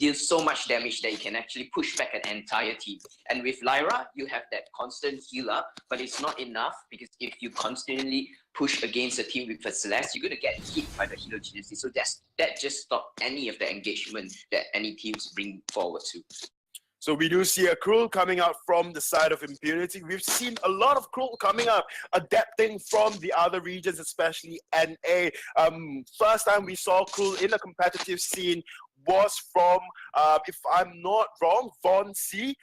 deals so much damage that it can actually push back an entire team. And with Lyra, you have that constant healer, but it's not enough because if you constantly push against a team with a Celeste, you're going to get hit by the heterogeneity. So that just stopped any of the engagement that any teams bring forward to. So we do see a Cruel coming out from the side of Impunity. We've seen a lot of Cruel coming up, adapting from the other regions, especially NA. First time we saw Cruel in the competitive scene was from, if I'm not wrong, Von C.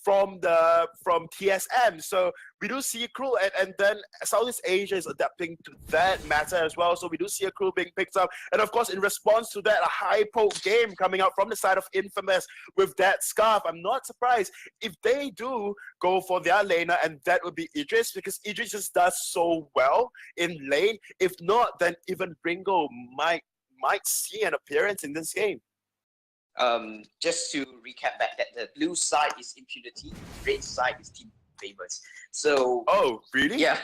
From TSM. So we do see a Cruel, and then Southeast Asia is adapting to that matter as well. So we do see a Cruel being picked up, and of course in response to that, a high poke game coming out from the side of Infamous with that scarf. I'm not surprised if they do go for their laner, and that would be Idris, because Idris just does so well in lane. If not, then even Ringo might see an appearance in this game. Just to recap back, that the blue side is Impunity, red side is Team Famous. So oh, really? Yeah.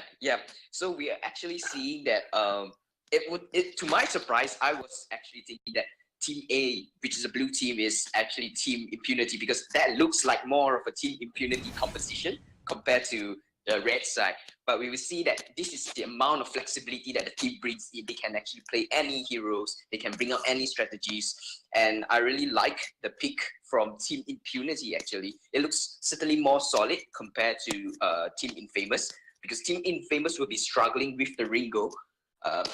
So we are actually seeing that to my surprise, I was actually thinking that Team A, which is a blue team, is actually Team Impunity, because that looks like more of a Team Impunity composition compared to the red side. But we will see that this is the amount of flexibility that the team brings in. They can actually play any heroes, they can bring out any strategies, and I really like the pick from Team Impunity. Actually, it looks certainly more solid compared to Team Infamous, because Team Infamous will be struggling with the Ringo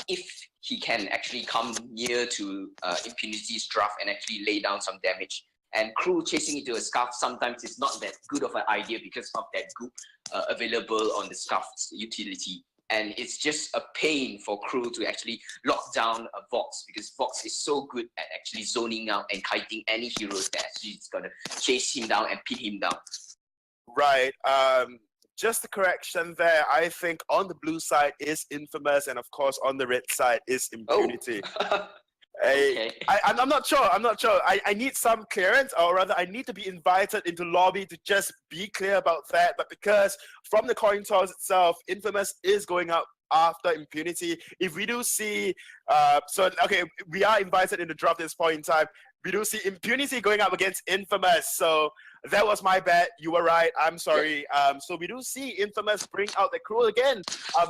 if he can actually come near to Impunity's draft and actually lay down some damage. And Cruel chasing into a scarf sometimes is not that good of an idea because of that goop available on the scarf's utility. And it's just a pain for Cruel to actually lock down a Vox, because Vox is so good at actually zoning out and kiting any heroes that actually is going to chase him down and pin him down. Right. Just a correction there. I think on the blue side is Infamous, and of course on the red side is Impunity. Oh. Okay. I'm not sure. I need some clearance, or rather, I need to be invited into lobby to just be clear about that. But because from the coin toss itself, Infamous is going up after Impunity. If we do see, we are invited in the draft at this point in time. We do see Impunity going up against Infamous. So that was my bad. You were right. I'm sorry. So we do see Infamous bring out the Cruel again,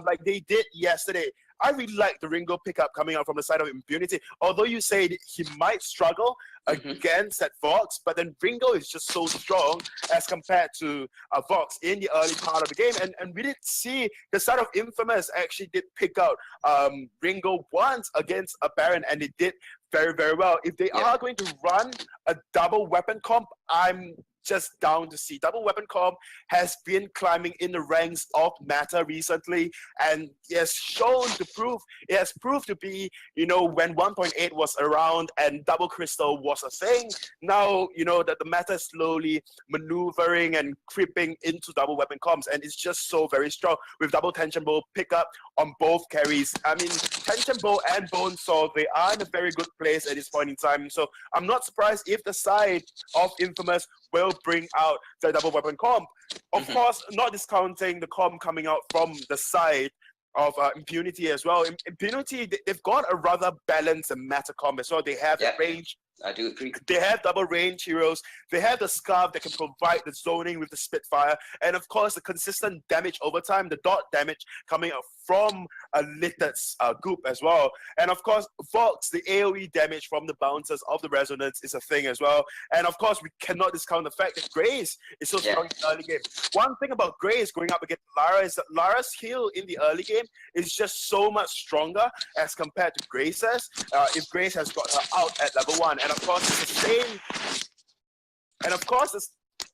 like they did yesterday. I really like the Ringo pickup coming out from the side of Impunity. Although you said he might struggle against that Vox, but then Ringo is just so strong as compared to Vox in the early part of the game. And we did see the side of Infamous actually did pick out Ringo once against a Baron, and they did very, very well. If they are going to run a double weapon comp, I'm just down to see. Double weapon comp has been climbing in the ranks of meta recently, and it has proved to be, when 1.8 was around and double crystal was a thing, now that the meta is slowly maneuvering and creeping into double weapon comps, and it's just so very strong with double tension bow pickup on both carries. I mean, tension bow and bone sword, they are in a very good place at this point in time, so I'm not surprised if the side of Infamous will bring out the double weapon comp. Of course, not discounting the comp coming out from the side of Impunity as well. Impunity, they've got a rather balanced meta comp as well. They have the range. I do agree. They have double range heroes. They have the Scarf that can provide the zoning with the Spitfire. And of course, the consistent damage over time, the dot damage coming out from a Litter's goop as well. And of course, Vox, the AoE damage from the bouncers of the Resonance is a thing as well. And of course, we cannot discount the fact that Grace is so strong in the early game. One thing about Grace going up against Lara is that Lara's heal in the early game is just so much stronger as compared to Grace's. If Grace has got her out at level 1. And of course, the sustain,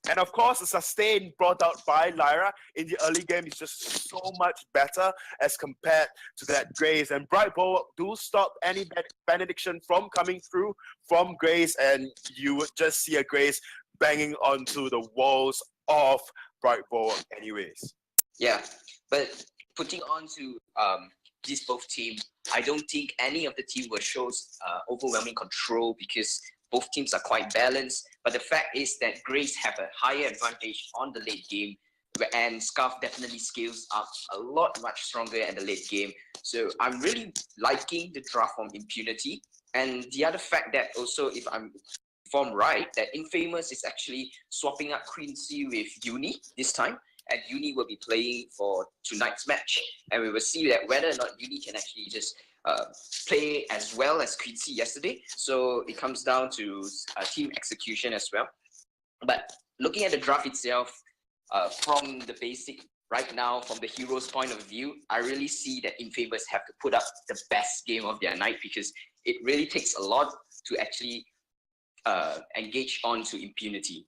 the sustain brought out by Lyra in the early game is just so much better as compared to that Grace. And Bright Bulwark do stop any benediction from coming through from Grace, and you would just see a Grace banging onto the walls of Bright Bulwark anyways. Yeah, but putting on to these both teams, I don't think any of the team will show overwhelming control because both teams are quite balanced. But the fact is that Grace have a higher advantage on the late game, and Scarf definitely scales up a lot much stronger in the late game. So I'm really liking the draft from Impunity. And the other fact that also, if I'm informed right that Infamous is actually swapping up Quincy with Uni this time, and Uni will be playing for tonight's match, and we will see that whether or not Uni can actually just play as well as Quincy yesterday. So it comes down to team execution as well. But looking at the draft itself, from the basic right now, from the hero's point of view, I really see that Infamous have to put up the best game of their night, because it really takes a lot to actually engage on to Impunity.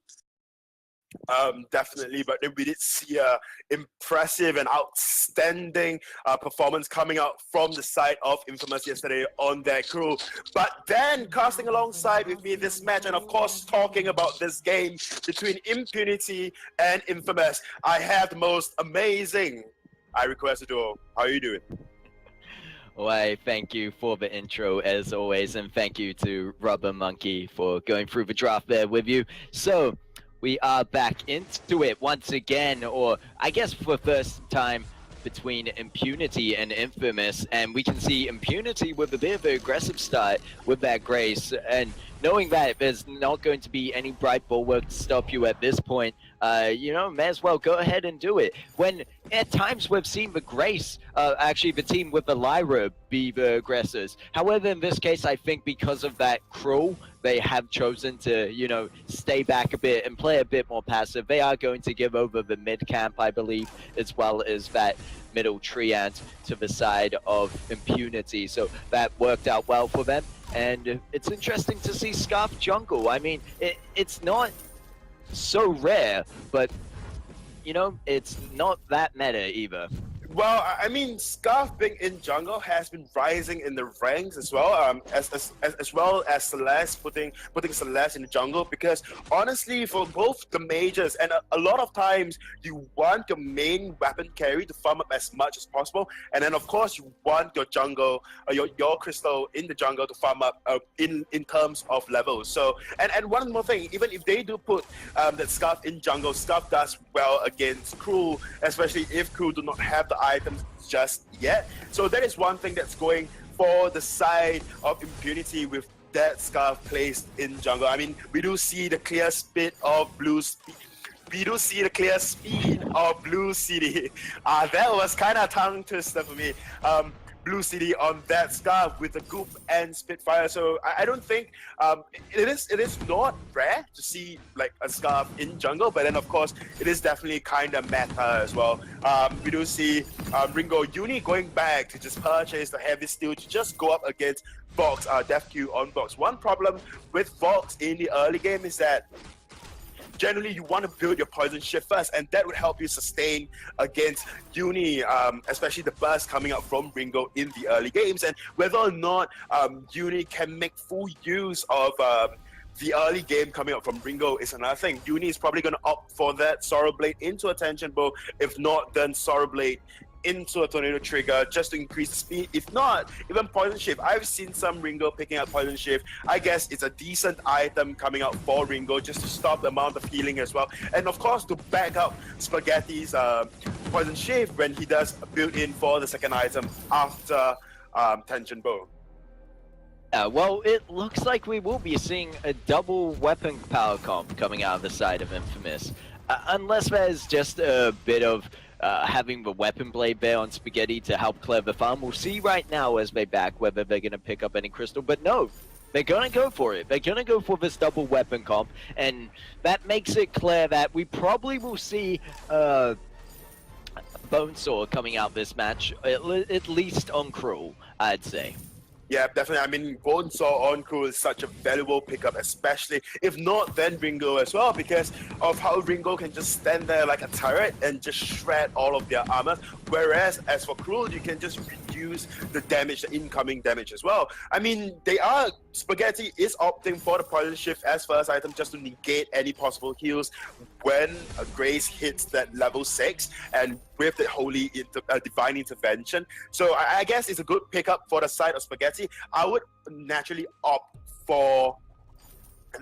Definitely, but we did see a impressive and outstanding performance coming out from the side of Infamous yesterday on their crew. But then casting alongside with me this match, and of course talking about this game between Impunity and Infamous, I have the most amazing I Request a Duo. How are you doing? Why, thank you for the intro as always, and thank you to Rubber Monkey for going through the draft there with you. So we are back into it once again, or I guess for the first time between Impunity and Infamous, and we can see Impunity with a bit of an aggressive start with that Grace, and knowing that there's not going to be any bright bulwark to stop you at this point, you know, may as well go ahead and do it. When at times we've seen the Grace, actually the team with the Lyra be the aggressors. However, in this case, I think because of that crew, they have chosen to, you know, stay back a bit and play a bit more passive. They are going to give over the mid camp, I believe, as well as that middle treant to the side of Impunity. So that worked out well for them. And it's interesting to see Scarf jungle. I mean, it's not so rare, but, you know, it's not that meta either. Well, I mean, Scarf being in jungle has been rising in the ranks as well, as well as Celeste putting Celeste in the jungle, because honestly, for both the majors, and a lot of times you want your main weapon carry to farm up as much as possible, and then of course you want your jungle, your crystal in the jungle to farm up in terms of levels. So, and one more thing, even if they do put that Scarf in jungle, Scarf does well against crew, especially if crew do not have the items just yet. So that is one thing that's going for the side of Impunity with that Scarf placed in jungle. I mean, we do see the clear speed of Blue City. That was kind of tongue twister for me. Blue City on that Scarf with the Goop and Spitfire. So I don't think it is not rare to see like a Scarf in jungle, but then of course it is definitely kind of meta as well. We do see Ringo Uni going back to just purchase the heavy steel to just go up against Vox, Def Q on Vox. One problem with Vox in the early game is that generally you want to build your poison shift first, and that would help you sustain against Uni, especially the burst coming up from Ringo in the early games. And whether or not Uni can make full use of the early game coming up from Ringo is another thing. Uni is probably going to opt for that Sorrow Blade into a Tension Bow. If not, then Sorrow Blade into a Tornado Trigger just to increase the speed. If not, even Poison Shift. I've seen some Ringo picking up Poison Shift. I guess it's a decent item coming out for Ringo just to stop the amount of healing as well. And of course, to back up Spaghetti's Poison Shift when he does build in for the second item after Tension Bow. Well, it looks like we will be seeing a double weapon power comp coming out of the side of Infamous. Unless there's just a bit of having the weapon blade there on Spaghetti to help clear the farm. We'll see right now as they back whether they're going to pick up any crystal, but no, they're going to go for it. They're going to go for this double weapon comp, and that makes it clear that we probably will see Bonesaw coming out this match, at least on Cruel, I'd say. Yeah, definitely. I mean, Bonesaw on crew is such a valuable pickup, especially if not then Ringo as well, because of how Ringo can just stand there like a turret and just shred all of their armor. Whereas as for Cruel, you can just reduce the damage, the incoming damage as well. I mean, Spaghetti is opting for the Poison Shift as first item just to negate any possible heals when a Grace hits that level 6 and with the Holy Divine Intervention. So I guess it's a good pickup for the side of Spaghetti. I would naturally opt for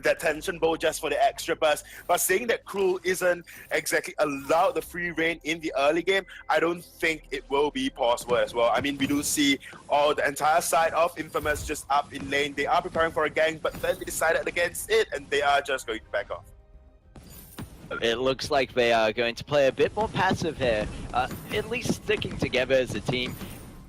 that tension bow just for the extra burst. But saying that Cruel isn't exactly allowed the free reign in the early game, I don't think it will be possible as well. I mean, we do see all the entire side of Infamous just up in lane. They are preparing for a gank, but then they decided against it, and they are just going to back off. It looks like they are going to play a bit more passive here, at least sticking together as a team.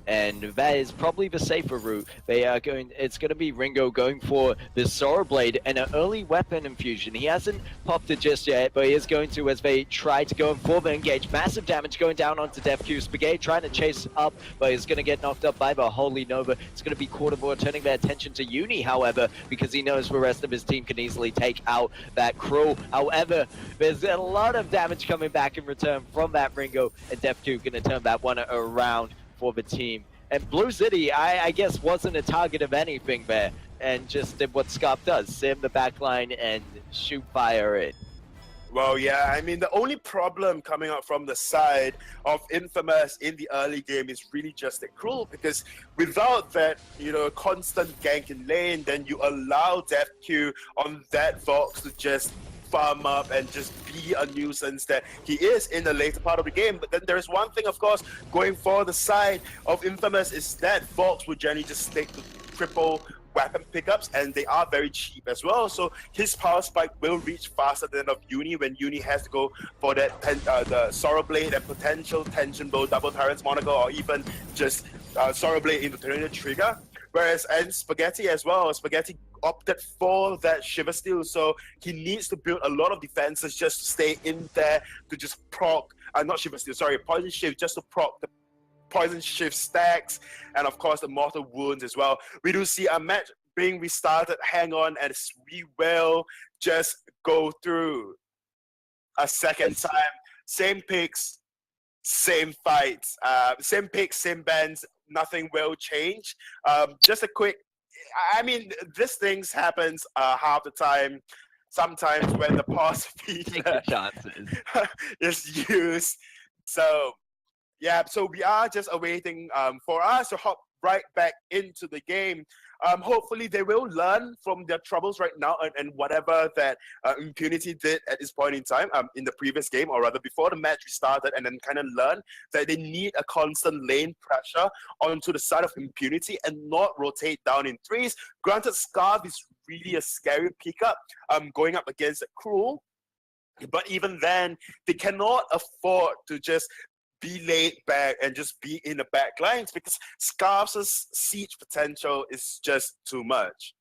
And that is probably the safer route. It's going to be Ringo going for the Sorrow Blade and an early weapon infusion. He hasn't popped it just yet, but he is going to as they try to go for the engage. Massive damage going down onto DefQ. Spaghetti trying to chase up, but he's going to get knocked up by the Holy Nova. It's going to be Quarterboard turning their attention to Uni, however, because he knows the rest of his team can easily take out that Cruel. However, there's a lot of damage coming back in return from that Ringo, and DefQ going to turn that one around for the team. And Blue City, I guess, wasn't a target of anything there, and just did what Scarf does, sim the backline and shoot fire in. Well, yeah, I mean, the only problem coming up from the side of Infamous in the early game is really just the Cruel, because without that, constant gank in lane, then you allow DefQ on that Vox to just farm up and just be a nuisance that he is in the later part of the game. But then there is one thing, of course, going for the side of Infamous is that Vox would generally just stick to triple weapon pickups, and they are very cheap as well. So his power spike will reach faster than of Uni when Uni has to go for that the Sorrow Blade and potential Tension Bow, Double Tyrant's Monaco, or even just Sorrow Blade into Tornado Trigger. Whereas, and Spaghetti as well, Spaghetti opted for that Shiver Steel, so he needs to build a lot of defenses just to stay in there to just proc, not Shiver Steel, sorry, Poison Shift, just to proc the Poison Shift stacks, and of course the Mortal Wounds as well. We do see a match being restarted, hang on, as we will just go through a second time. Same picks, same fights, same picks, same bands, nothing will change. Just a quick, I mean, this things happens half the time. Sometimes when the pause feature is used. So, yeah, so we are just awaiting for us to hop right back into the game. Hopefully they will learn from their troubles right now and whatever that Impunity did at this point in time in the previous game, or rather before the match restarted, and then kind of learn that they need a constant lane pressure onto the side of Impunity and not rotate down in threes. Granted, Scarf is really a scary pickup going up against a Cruel, but even then, they cannot afford to just be laid back and just be in the back lines, because Scarf's siege potential is just too much.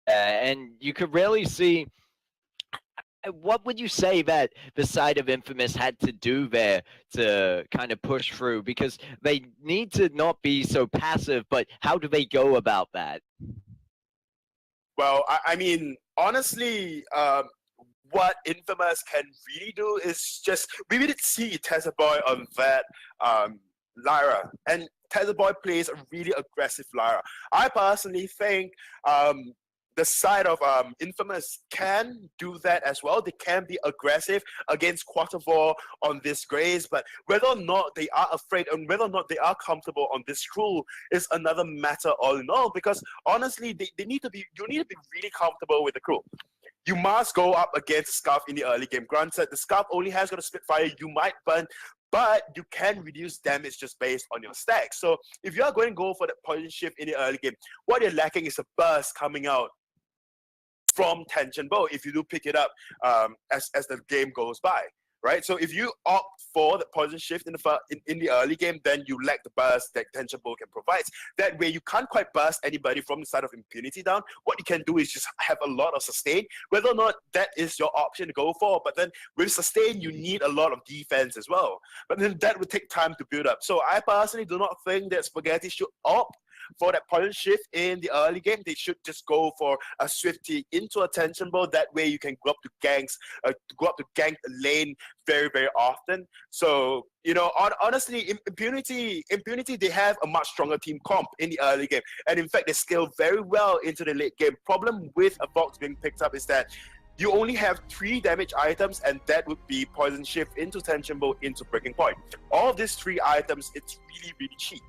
And you could really see, what would you say that the side of Infamous had to do there to kind of push through? Because they need to not be so passive, but how do they go about that? Well, I mean, honestly, what Infamous can really do is just, we did see Tessa Boy on that Lyra, and Tessa Boy plays a really aggressive Lyra. I personally think the side of Infamous can do that as well. They can be aggressive against Quartervore on this Grace, but whether or not they are afraid and whether or not they are comfortable on this Cruel is another matter all in all, because honestly, you need to be really comfortable with the Cruel. You must go up against Scarf in the early game. Granted, the Scarf only has got a Spitfire, you might burn, but you can reduce damage just based on your stack. So if you are going to go for that Poison Shift in the early game, what you're lacking is a burst coming out from Tension Bow if you do pick it up as the game goes by, right? So if you opt for the Poison Shift in the early game, then you lack the burst that Tension Bow can provide. That way you can't quite burst anybody from the side of Impunity down. What you can do is just have a lot of sustain, whether or not that is your option to go for. But then with sustain, you need a lot of defense as well. But then that would take time to build up. So I personally do not think that Spaghetti should opt for that Poison Shift in the early game. They should just go for a Swifty into a Tension Bow. That way you can go up to ganks, gank lane very, very often. So, honestly, Impunity, they have a much stronger team comp in the early game. And in fact, they scale very well into the late game. Problem with a Vox being picked up is that you only have 3 damage items, and that would be Poison Shift into Tension Bow into Breaking Point. All of these 3 items, it's really, really cheap.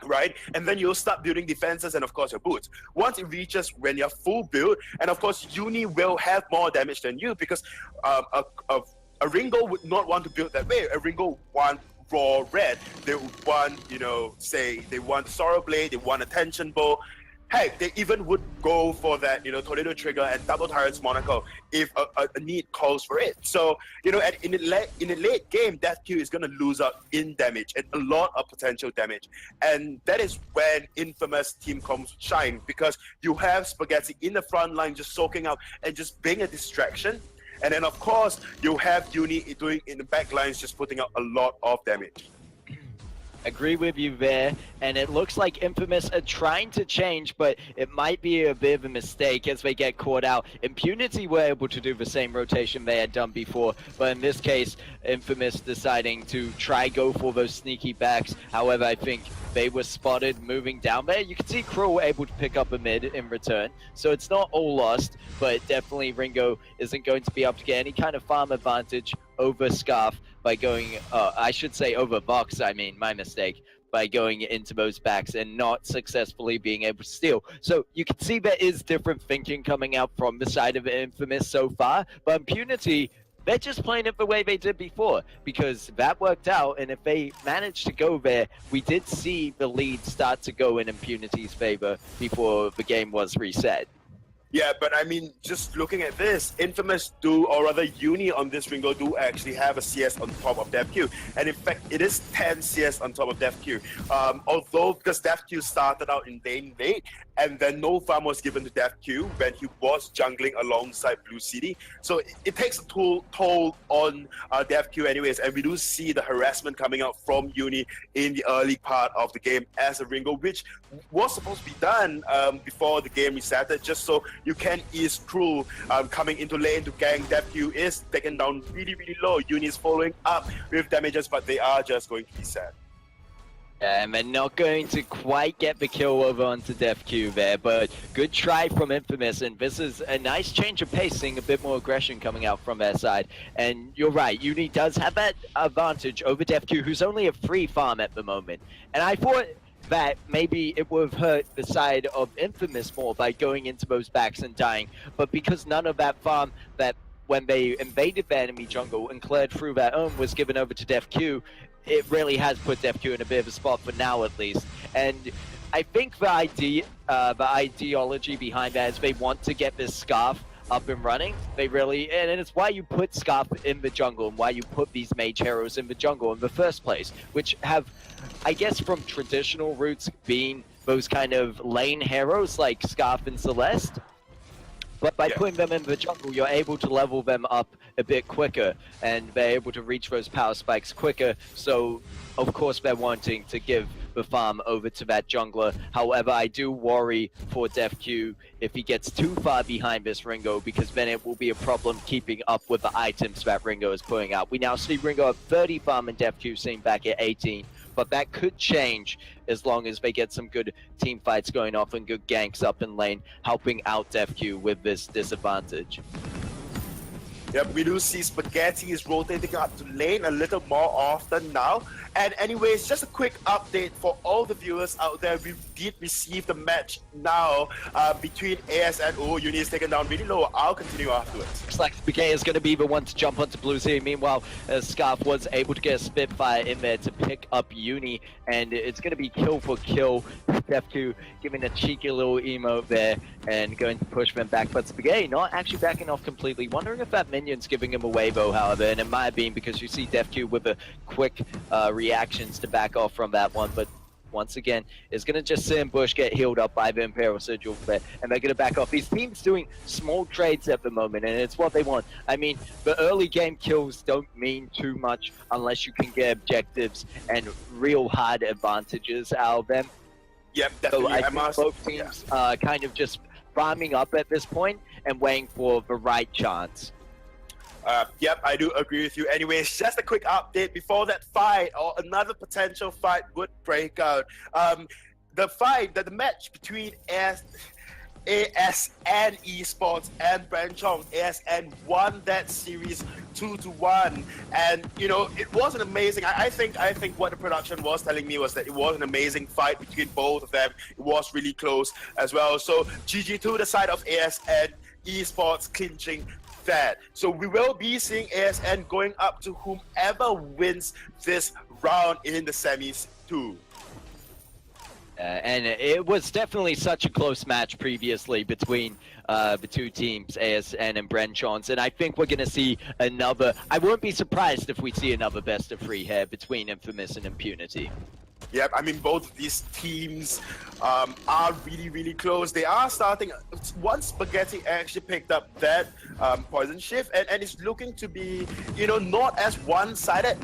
right? And then you'll start building defenses and of course your boots. Once it reaches when you're full build, and of course Uni will have more damage than you because a Ringo would not want to build that way. A Ringo want raw red. They want, say they want Sorrow Blade, they want a Tension Bow. Heck, they even would go for that, Tornado Trigger and Double Tyrant's Monaco if a need calls for it. So, in the late game, Death Q is going to lose out in damage and a lot of potential damage. And that is when Infamous team comes shine, because you have Spaghetti in the front line just soaking out and just being a distraction. And then, of course, you have Uni doing in the back lines, just putting out a lot of damage. Agree with you there, and it looks like Infamous are trying to change, but it might be a bit of a mistake as they get caught out. Impunity were able to do the same rotation they had done before, but in this case, Infamous deciding to try go for those sneaky backs. However, I think they were spotted moving down there. You can see Cruel able to pick up a mid in return, so it's not all lost, but definitely Ringo isn't going to be able to get any kind of farm advantage over Scarf by going, I should say over Vox, my mistake, by going into those backs and not successfully being able to steal. So you can see there is different thinking coming out from the side of Infamous so far, but Impunity, they're just playing it the way they did before, because that worked out, and if they managed to go there, we did see the lead start to go in Impunity's favor before the game was reset. Yeah, but just looking at this, Infamous do, or rather Uni on this Ringo do actually have a CS on top of Death Q. And in fact, it is 10 CS on top of Death Q. Although, because Death Q started out in lane late, and then no farm was given to Death Q when he was jungling alongside Blue City. So it takes a toll on Death Q anyways, and we do see the harassment coming out from Uni in the early part of the game as a Ringo, which was supposed to be done before the game resetted, just so you can ease Cruel coming into lane to gang. Death Q is taken down really, really low. Uni is following up with damages, but they are just going to be sad. And they're not going to quite get the kill over onto Death Q there, but good try from Infamous, and this is a nice change of pace, seeing a bit more aggression coming out from their side. And you're right, Uni does have that advantage over Death Q, who's only a free farm at the moment. And I thought that maybe it would have hurt the side of Infamous more by going into those backs and dying, but because none of that farm that when they invaded the enemy jungle and cleared through their own was given over to Death Q, it really has put Death Q in a bit of a spot for now, at least. And I think the ideology behind that is they want to get this Scarf up and running. They really, and it's why you put Scarf in the jungle and why you put these mage heroes in the jungle in the first place, which have, I guess, from traditional roots being those kind of lane heroes like Scarf and Celeste. But by putting them in the jungle, you're able to level them up a bit quicker, and they're able to reach those power spikes quicker. So, of course, they're wanting to give the farm over to that jungler. However, I do worry for Death Q if he gets too far behind this Ringo, because then it will be a problem keeping up with the items that Ringo is putting out. We now see Ringo at 30 farm and Death Q sitting back at 18. But that could change as long as they get some good team fights going off and good ganks up in lane, helping out Death Q with this disadvantage. Yep, we do see Spaghetti is rotating up to lane a little more often now. And anyways, just a quick update for all the viewers out there. We did receive the match now between AS and O. Uni is taken down really low. I'll continue afterwards. Looks like Spaghetti is going to be the one to jump onto Blue City. Meanwhile, Scarf was able to get a Spitfire in there to pick up Uni, and it's going to be kill for kill. Death Q giving a cheeky little emote there and going to push them back. But Spaghetti not actually backing off completely. Wondering if that minion's giving him a wave, however, and it might have been because you see Death Q with a quick reactions to back off from that one, but once again is going to just sit in bush, get healed up by the Imperial Sigil there, and they're going to back off. These teams doing small trades at the moment, and it's what they want. I mean, the early game kills don't mean too much unless you can get objectives and real hard advantages out of them. Yep, definitely. So I think both teams kind of just farming up at this point and waiting for the right chance. Yep, I do agree with you. Anyways, just a quick update before that fight or another potential fight would break out. The match between ASN Esports and Brand Chong. ASN won that series 2-1, and it was an amazing. I think what the production was telling me was that it was an amazing fight between both of them. It was really close as well. So GG to the side of ASN Esports clinching that. So we will be seeing ASN going up to whomever wins this round in the semis too. And it was definitely such a close match previously between the two teams, ASN and Brenchons, and I think we're going to see another. I wouldn't be surprised if we see another best of 3 here between Infamous and Impunity. Yep, I mean, both of these teams are really, really close. They are starting. Once Spaghetti actually picked up that poison shift, and it's looking to be, not as one-sided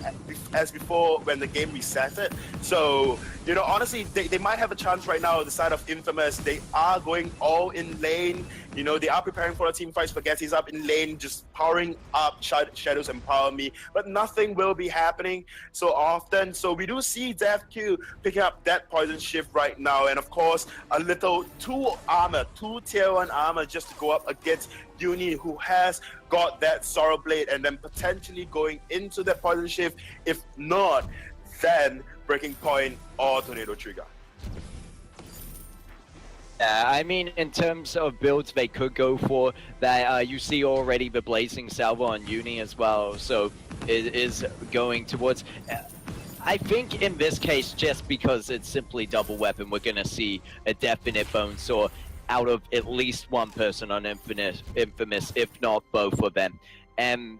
as before when the game resetted. So, honestly, they might have a chance right now on the side of Infamous. They are going all in lane. They are preparing for a team fight. Spaghetti's up in lane, just powering up Shadows Empower Me, but nothing will be happening so often. So we do see DevQ picking up that poison shift right now, and of course, a little 2 tier 1 armor just to go up against Uni, who has got that Sorrow Blade, and then potentially going into that poison shift. If not, then Breaking Point or Tornado Trigger. I mean, in terms of builds they could go for, that you see already the Blazing Salvo on Uni as well, so it is going towards... I think in this case, just because it's simply double weapon, we're going to see a definite bone saw out of at least one person on Infamous, if not both of them. And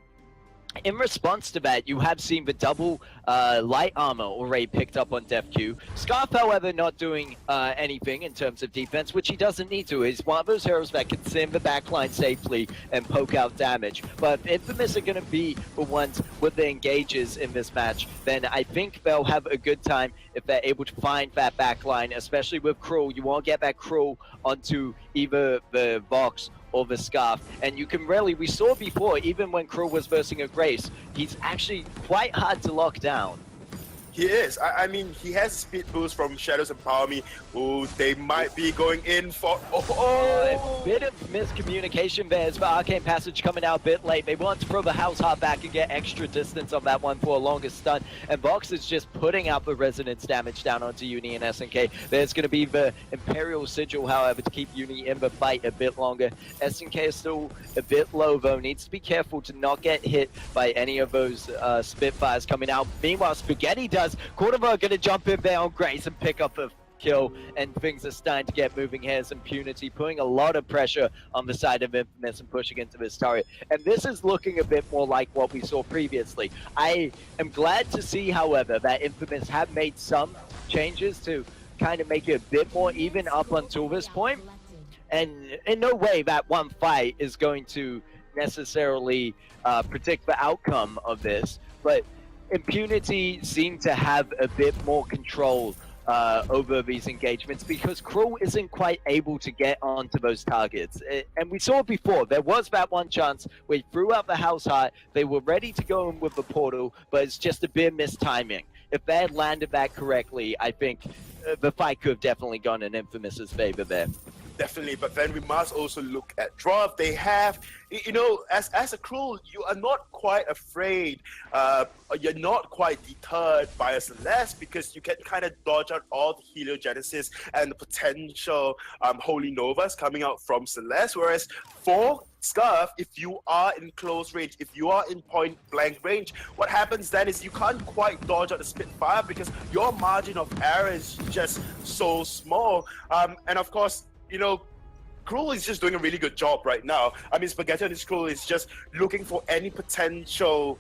in response to that, you have seen the double light armor already picked up on DevQ. Scarf, however, not doing anything in terms of defense, which he doesn't need to. He's one of those heroes that can sit in the backline safely and poke out damage. But if Infamous are going to be the ones with the engages in this match, then I think they'll have a good time if they're able to find that backline, especially with Cruel. You want to get that Cruel onto either the Vox or the Scarf, and you can really, we saw before, even when Cruel was versing a Grace, he's actually quite hard to lock down. He is. I mean, he has a speed boost from Shadows Empower Me. Ooh, they might be going in for... A bit of miscommunication there as the Arcane Passage coming out a bit late. They want to throw the House Heart back and get extra distance on that one for a longer stun. And Vox is just putting out the resonance damage down onto Uni and SNK. There's going to be the Imperial Sigil, however, to keep Uni in the fight a bit longer. SNK is still a bit low, though. Needs to be careful to not get hit by any of those Spitfires coming out. Meanwhile, Spaghetti does. Cordoba going to jump in there on Grace and pick up a kill, and things are starting to get moving. Here's Impunity putting a lot of pressure on the side of Infamous and pushing into this turret. And this is looking a bit more like what we saw previously. I am glad to see, however, that Infamous have made some changes to kind of make it a bit more even up until this point. And in no way that one fight is going to necessarily predict the outcome of this, but Impunity seem to have a bit more control over these engagements because Cruel isn't quite able to get onto those targets. And we saw it before. There was that one chance where he threw out the House Heart. They were ready to go in with the portal, but it's just a bit mistiming. If they had landed that correctly, I think the fight could have definitely gone in Infamous's favor there. Definitely, but then we must also look at draw. If they have, as a Cruel, you are not quite afraid, you're not quite deterred by a Celeste because you can kind of dodge out all the Heliogenesis and the potential Holy Novas coming out from Celeste, whereas for Scarf, if you are in close range, if you are in point blank range, what happens then is you can't quite dodge out the Spitfire because your margin of error is just so small, and of course, Cruel is just doing a really good job right now. I mean, Spaghetti on his Cruel is just looking for any potential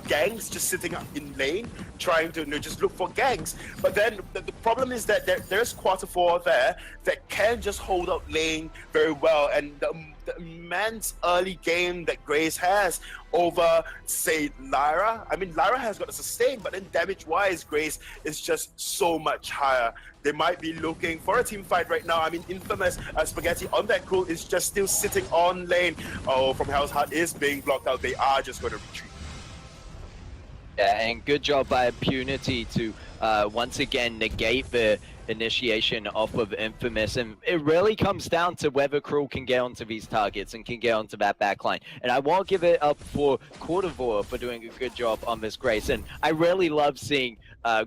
gangs just sitting up in lane, trying to just look for gangs. But then the problem is that there's Quarter 4 there that can just hold up lane very well. And the immense early game that Grace has over, say, Lyra. I mean, Lyra has got a sustain, but then damage-wise, Grace is just so much higher. They might be looking for a team fight right now. I mean, Infamous Spaghetti on that Cruel is just still sitting on lane. Oh, from Hell's Heart is being blocked out. They are just going to retreat. Yeah, and good job by Impunity to once again negate the initiation off of Infamous, and it really comes down to whether Cruel can get onto these targets and can get onto that backline. And I won't give it up for Cordovar for doing a good job on this Grace, and I really love seeing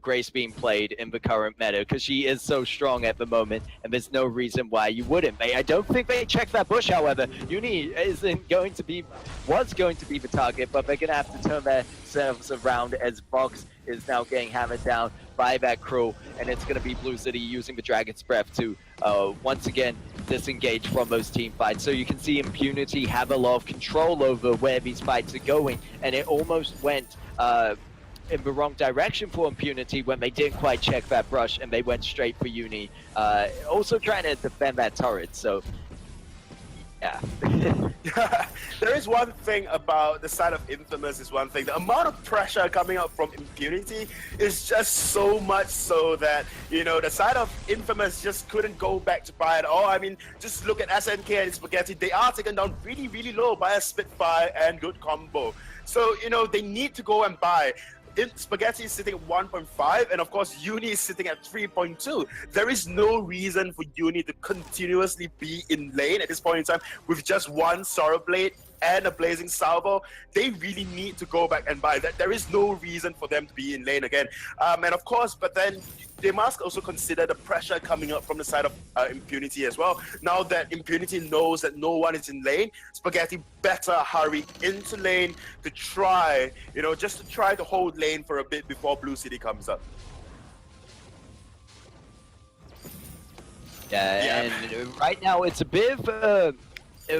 Grace being played in the current meta because she is so strong at the moment, and there's no reason why you wouldn't. I don't think they checked that bush, however. Uni was going to be the target, but they're going to have to turn themselves around as Vox is now getting hammered down by that Cruel, and it's going to be Blue City using the Dragon's Breath to once again disengage from those team fights. So you can see Impunity have a lot of control over where these fights are going, and it almost went in the wrong direction for Impunity when they didn't quite check that brush and they went straight for Uni, also trying to defend that turret. So yeah. There is one thing about the side of Infamous is one thing. The amount of pressure coming out from Impunity is just so much so that, you know, the side of Infamous just couldn't go back to buy it all. I mean, just look at SNK and Spaghetti. They are taken down really, really low by a Spitfire and good combo. So, you know, they need to go and buy. Spaghetti is sitting at 1.5, and of course Uni is sitting at 3.2. There is no reason for Uni to continuously be in lane at this point in time with just one Sorrow Blade and a Blazing Salvo. They really need to go back and buy that. There is no reason for them to be in lane again. And of course, but then they must also consider the pressure coming up from the side of Impunity as well. Now that Impunity knows that no one is in lane, Spaghetti better hurry into lane to try, you know, just to try to hold lane for a bit before Blue City comes up. Yeah, and right now it's a bit of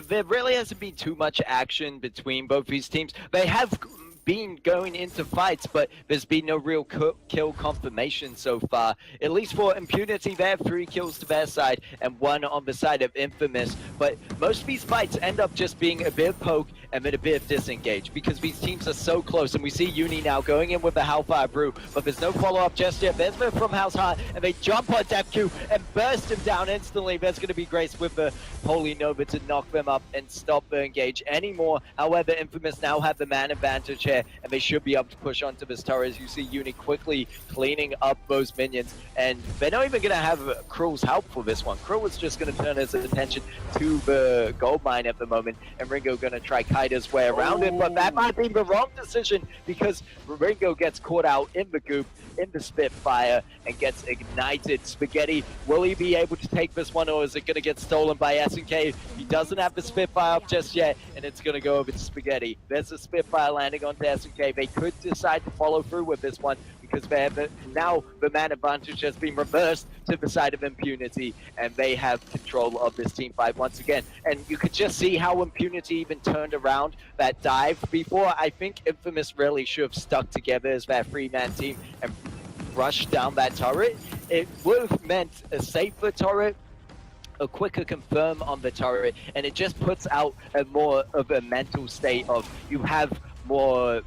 there really hasn't been too much action between both these teams. They have been going into fights, but there's been no real kill confirmation so far. At least for Impunity, they have 3 kills to their side and 1 on the side of Infamous. But most of these fights end up just being a bit of poke and then a bit of disengage because these teams are so close. And we see Uni now going in with the Hellfire Brew, but there's no follow-up just yet. There's from House Heart, and they jump on Depq and burst him down instantly. There's going to be Grace with the Holy Nova to knock them up and stop the engage anymore. However, Infamous now have the man advantage here, and they should be able to push onto this turret as you see Uni quickly cleaning up those minions. And they're not even going to have Cruel's help for this one. Cruel is just going to turn his attention to the gold mine at the moment, and Ringo going to try kite his way around it, but that might be the wrong decision because Ringo gets caught out in the goop, in the Spitfire, and gets ignited. Spaghetti, will he be able to take this one, or is it going to get stolen by SNK? He doesn't have the Spitfire up just yet, and it's going to go over to Spaghetti. There's a Spitfire landing onto SNK. They could decide to follow through with this one because they have now the man advantage has been reversed to the side of Impunity, and they have control of this team fight once again. And you could just see how Impunity even turned around that dive before. I think Infamous really should have stuck together as that 3-man team and rushed down that turret. It would have meant a safer turret, a quicker confirm on the turret, and it just puts out a more of a mental state of you have more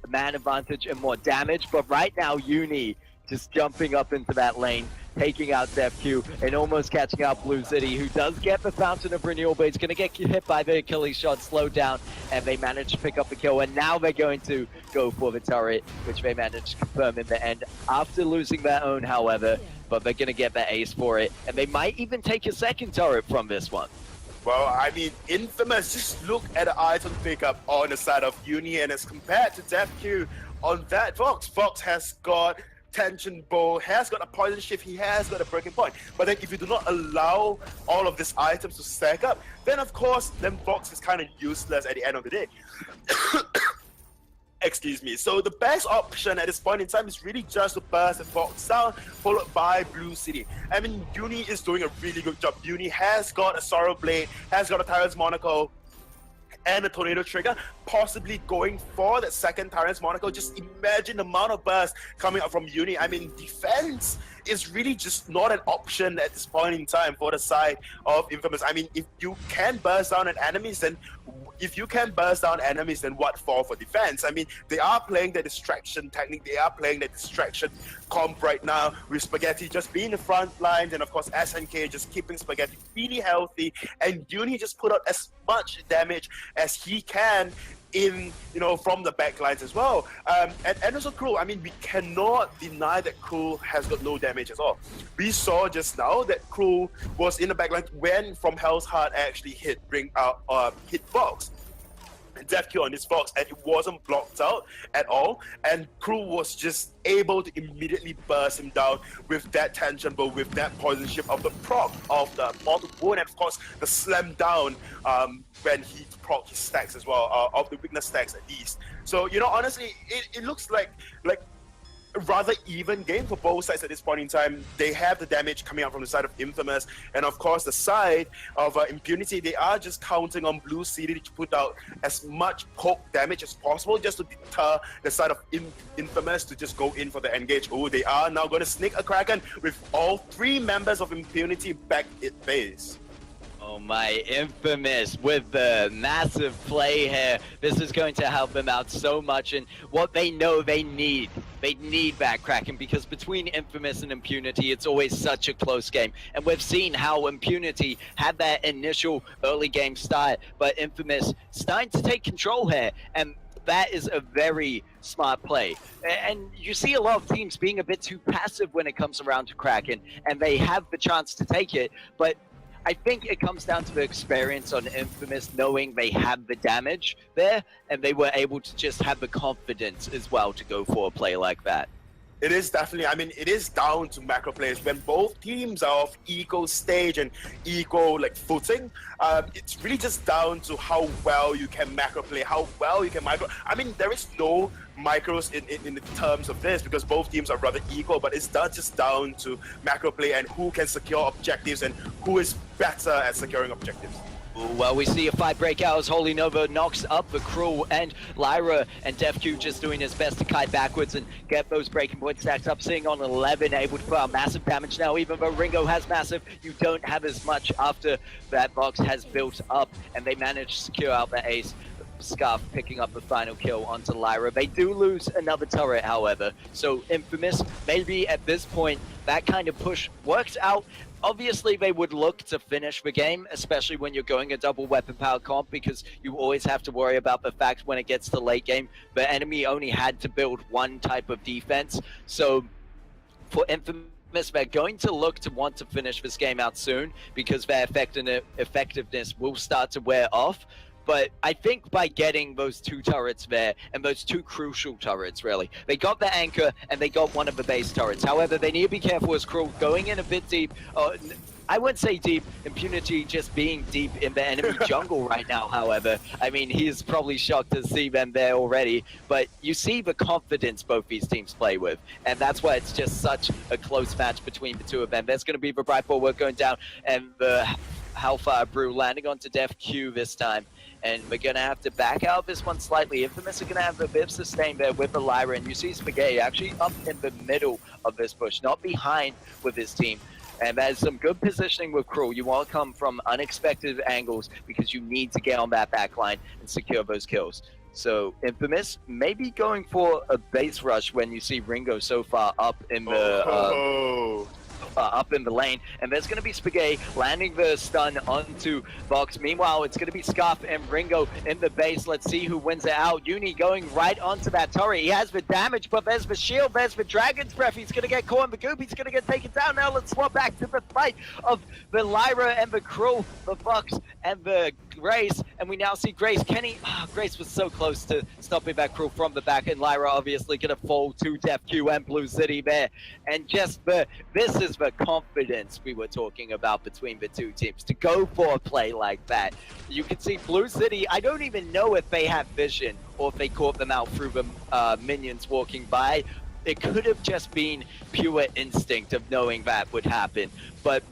man advantage and more damage. But right now Uni just jumping up into that lane, taking out Depq and almost catching out Blue City, who does get the Fountain of Renewal, but he's going to get hit by the Achilles shot, slowed down, and they manage to pick up the kill. And now they're going to go for the turret, which they managed to confirm in the end after losing their own, however, but they're going to get the ace for it, and they might even take a second turret from this one. Well, I mean, Infamous, just look at the item pickup on the side of Uni, and as compared to Depq on that Vox has got Tension Bow, has got a Poison Shift, he has got a Breaking Point. But then if you do not allow all of these items to stack up, then of course, then Vox is kind of useless at the end of the day. Excuse me. So the best option at this point in time is really just to burst the Vox down, followed by Blue City. I mean, Uni is doing a really good job. Uni has got a Sorrow Blade, has got a Tyrant's Monaco, and a Tornado Trigger, possibly going for that second Tyrant's Monaco. Just imagine the amount of burst coming up from Uni. I mean, defense is really just not an option at this point in time for the side of Infamous. I mean, if you can burst down at enemies, then what for defense? I mean, they are playing the distraction technique, they are playing the distraction comp right now, with Spaghetti just being the front lines, and of course SNK just keeping Spaghetti really healthy, and Uni just put out as much damage as he can in, from the backlines as well. And also Cruel, I mean, we cannot deny that Cruel has got no damage at all. We saw just now that Cruel was in the backline when From Hell's Heart actually hit Fox. Death Kill on his Fox, and it wasn't blocked out at all, and Cruel was just able to immediately burst him down with that tension, but with that poison ship of the proc of the mortal wound, and of course the slam down when he proc his stacks as well, of the weakness stacks at least. So honestly, it looks like a rather even game for both sides at this point in time. They have the damage coming out from the side of Infamous, and of course the side of Impunity, they are just counting on Blue City to put out as much poke damage as possible just to deter the side of Infamous to just go in for the engage. Oh, they are now going to sneak a Kraken with all 3 members of Impunity back at base. Oh my, Infamous with the massive play here. This is going to help them out so much, and what they know they need that Kraken, because between Infamous and Impunity, it's always such a close game. And we've seen how Impunity had that initial early game start, but Infamous starting to take control here, and that is a very smart play. And you see a lot of teams being a bit too passive when it comes around to Kraken, and they have the chance to take it, but I think it comes down to the experience on Infamous, knowing they had the damage there, and they were able to just have the confidence as well to go for a play like that. It is definitely, I mean, it is down to macro plays. When both teams are of equal stage and equal footing, it's really just down to how well you can macro play, how well you can micro. I mean, there is no micros in the terms of this because both teams are rather equal, but it's just down to macro play and who can secure objectives and who is better at securing objectives. Well, we see a fight break out as Holy Nova knocks up the Cruel, and Lyra and DefQ just doing his best to kite backwards and get those breaking point stacks up, sitting on 11, able to put out massive damage now. Even though Ringo has massive, you don't have as much after that box has built up, and they manage to secure out the ace. Scarf picking up the final kill onto Lyra. They do lose another turret, however, so Infamous, maybe at this point, that kind of push works out. Obviously, they would look to finish the game, especially when you're going a double weapon power comp, because you always have to worry about the fact when it gets to late game, the enemy only had to build one type of defense. So for Infamous, they're going to look to want to finish this game out soon because their effectiveness will start to wear off. But I think by getting those 2 turrets there, and those 2 crucial turrets, really, they got the anchor and they got one of the base turrets. However, they need to be careful as Cruel going in a bit deep. I wouldn't say deep, Impunity just being deep in the enemy jungle right now, however. I mean, he's probably shocked to see them there already, but you see the confidence both these teams play with, and that's why it's just such a close match between the 2 of them. There's going to be the bright ball work going down, and the Hellfire Brew landing onto DefQ this time. And we're going to have to back out this one slightly. Infamous are going to have a bit of sustain there with the Lyra. And you see Spaghetti actually up in the middle of this push, not behind with his team. And there's some good positioning with Cruel. You want to come from unexpected angles because you need to get on that back line and secure those kills. So Infamous maybe going for a base rush when you see Ringo so far up in the... up in the lane, and there's going to be Spaghetti landing the stun onto Vox. Meanwhile, it's going to be Scarf and Ringo in the base. Let's see who wins it out. Uni going right onto that turret. He has the damage, but there's the shield, there's the Dragon's Breath. He's going to get caught in the goop. He's going to get taken down. Now let's swap back to the fight of the Lyra and the Cruel, the Vox and the Grace, and we now see Grace. Kenny, Grace was so close to stopping that Cruel from the back, and Lyra obviously going to fall to DefQ and Blue City there. And just this is the confidence we were talking about between the 2 teams to go for a play like that. You can see Blue City, I don't even know if they have vision or if they caught them out through the minions walking by. It could have just been pure instinct of knowing that would happen. But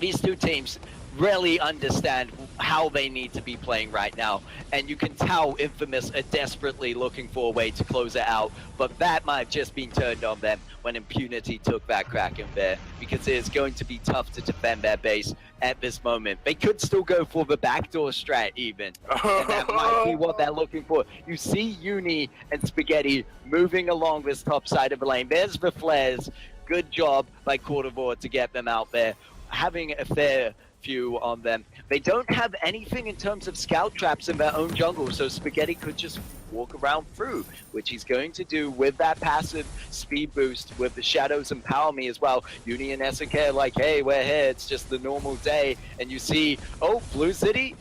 these 2 teams really understand how they need to be playing right now, and you can tell Infamous are desperately looking for a way to close it out, but that might have just been turned on them when Impunity took that Kraken there, because it is going to be tough to defend their base at this moment. They could still go for the backdoor strat even, and that might be what they're looking for. You see Uni and Spaghetti moving along this top side of the lane. There's the flares. Good job by Quarterboard to get them out there, having a fair few on them. They don't have anything in terms of scout traps in their own jungle, so Spaghetti could just walk around through, which he's going to do with that passive speed boost with the Shadows Empower Me as well. Uni and SNK are like, hey, we're here, it's just the normal day. And you see, oh, Blue City,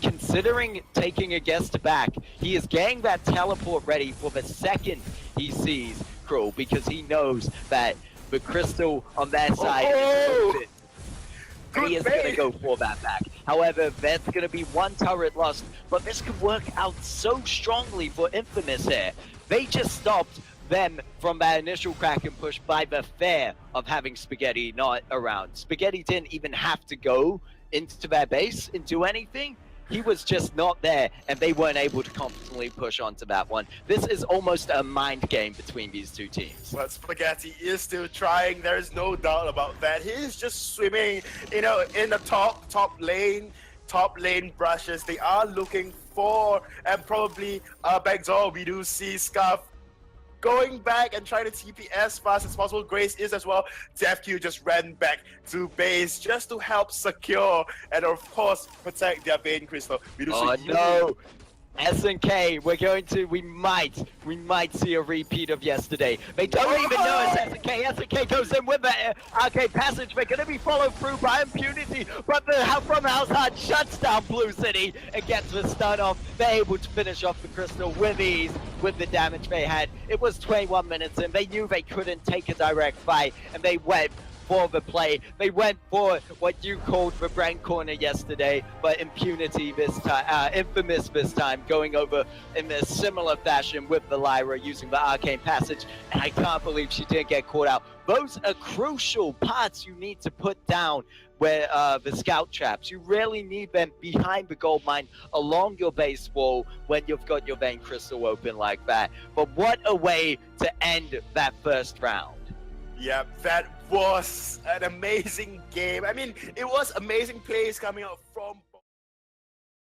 considering taking a guest back, he is getting that teleport ready for the second he sees Cruel, because he knows that the crystal on their side is open. He is going to go for that back. However, there's going to be one turret lost, but this could work out so strongly for Infamous here. They just stopped them from that initial Kraken push by the fear of having Spaghetti not around. Spaghetti didn't even have to go into their base and do anything. He was just not there, and they weren't able to confidently push onto that one. This is almost a mind game between these two teams. But Spaghetti is still trying. There is no doubt about that. He is just swimming, in the top lane brushes. They are looking for, and probably Vainglory. We do see Scarf going back and trying to TP as fast as possible. Grace is as well. DevQ just ran back to base just to help secure and of course protect their Vein Crystal. Oh no! SNK, we might see a repeat of yesterday. They don't even know it's SNK. SNK goes in with the arcade passage. They're going to be followed through by Impunity, but the help from Outside shuts down Blue City and gets the stun off. They're able to finish off the crystal with ease with the damage they had. It was 21 minutes in. They knew they couldn't take a direct fight, and they went for the play. They went for what you called the brain corner yesterday, but Impunity this time, Infamous this time, going over in a similar fashion with the Lyra using the arcane passage, and I can't believe she didn't get caught out. Those are crucial parts you need to put down where the scout traps. You really need them behind the gold mine along your base wall when you've got your Vein Crystal open like that. But what a way to end that first round. Yeah, that was an amazing game. I mean, it was amazing plays coming out from